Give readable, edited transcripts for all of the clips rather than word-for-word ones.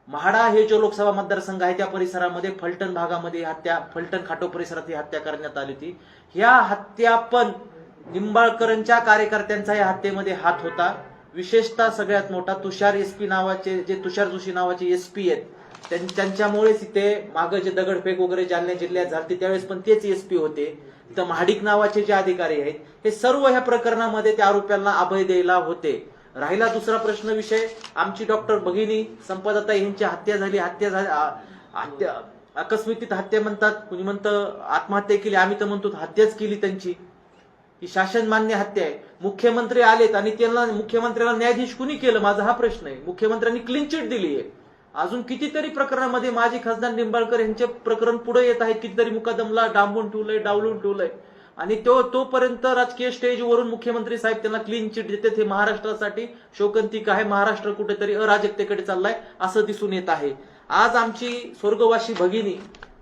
म्हाडा हे जो लोकसभा मतदारसंघ आहे त्या परिसरामध्ये फलटण भागामध्ये हत्या, फलटण खाटो परिसरात ही हत्या करण्यात आली होती। ह्या हत्या पण निंबाळकरांच्या कार्यकर्त्यांचा या हत्येमध्ये हात होता। विशेषतः सगळ्यात मोठा तुषार एसपी नावाचे, जे तुषार जोशी नावाचे एसपी आहेत, त्यांच्यामुळेच इथे मागे जे दगडफेक वगैरे जालना जिल्ह्यात झाली त्यावेळेस पण तेच एसपी होते। तर महाडिक नावाचे जे अधिकारी आहेत हे सर्व ह्या प्रकरणामध्ये त्या आरोपींना अभय द्यायला होते। राहिला दुसरा प्रश्न विषय, आमची डॉक्टर भगिनी संपदाताई यांची हत्या झाली, आकस्मिक हत्या म्हणतात, कुणी म्हणतं आत्महत्या केली, आम्ही तर म्हणतो हत्याच केली त्यांची, ही शासन मान्य हत्या आहे। मुख्यमंत्री आलेत आणि त्यांना, मुख्यमंत्र्याला न्यायाधीश कुणी केलं, माझा हा प्रश्न आहे। मुख्यमंत्र्यांनी क्लीन चिट दिली आहे। अजून कितीतरी प्रकरणामध्ये माजी खासदार निंबाळकर यांचे प्रकरण पुढे येत आहेत, कितीतरी मुकदमला डांबून ठेवलंय, डावलून ठेवलंय, आणि तोपर्यंत राजकीय स्टेजवरून मुख्यमंत्री साहेब त्यांना क्लीन चिट देतात। हे महाराष्ट्रासाठी शोकांतिक आहे। महाराष्ट्र कुठेतरी अराजकतेकडे चाललाय असं दिसून येत आहे। आज आमची स्वर्गवासी भगिनी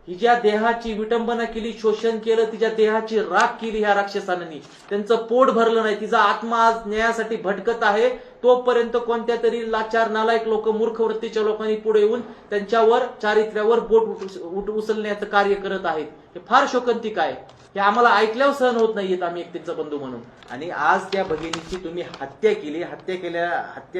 हिच्या देहाची विटंबना केली, शोषण केलं, तिच्या देहाची राख केली ह्या राक्षसांनी, त्यांचं पोट भरलं नाही, तिचा आत्मा आज न्यायासाठी भटकत आहे। तोपर्यंत कोणत्या तरी लाचार नालायक लोक, मूर्ख वृत्तीच्या लोकांनी पुढे येऊन त्यांच्यावर, चारित्र्यावर बोट उचलण्याचं कार्य करत आहेत। हे फार शोकांतिक आहे। हे आम्हाला ऐकल्यावर सहन होत नाहीयेत, आम्ही एक त्यांचा बंधू म्हणून। आणि आज त्या भगिनीची तुम्ही हत्या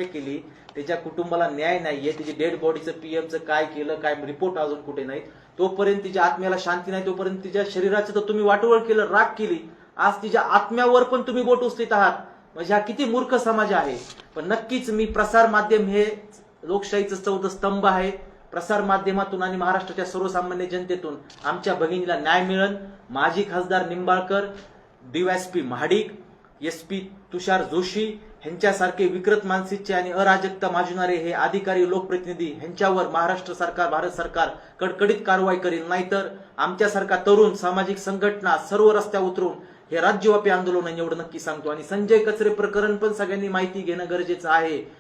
केली, त्याच्या कुटुंबाला न्याय नाहीये, त्याची डेड बॉडीचं पीएमचं काय केलं, काय रिपोर्ट अजून कुठे नाहीत, तोपर्यंत तिच्या आत्म्याला शांती नाही, तोपर्यंत तिच्या शरीराचं तर तुम्ही वाटोळ केलं, राख केली, आज तिच्या आत्म्यावर पण तुम्ही बोट उचलीत आहात। म्हणजे हा किती मूर्ख समाज आहे। पण नक्कीच मी प्रसार माध्यम हे लोकशाहीचं चौथं स्तंभ आहे। प्रसार माध्यमातून आणि महाराष्ट्राच्या सर्वसामान्य जनतेतून आमच्या भगिनीला न्याय मिळेल। माजी खासदार निंबाळकर, डीवायएसपी महाडिक, एसपी तुषार जोशी ह्यांच्यासारखे विकृत मानसिकचे आणि अराजकता माजणारे हे अधिकारी, लोकप्रतिनिधी ह्यांच्यावर महाराष्ट्र सरकार, भारत सरकार कडकडीत कारवाई करेल। नाहीतर आमच्यासारखा तरुण, सामाजिक संघटना सर्व रस्त्यावर उतरून हे राज्यव्यापी आंदोलन एवढं नक्की सांगतो। आणि संजय कचरे प्रकरण पण सगळ्यांनी माहिती घेणं गरजेचं आहे।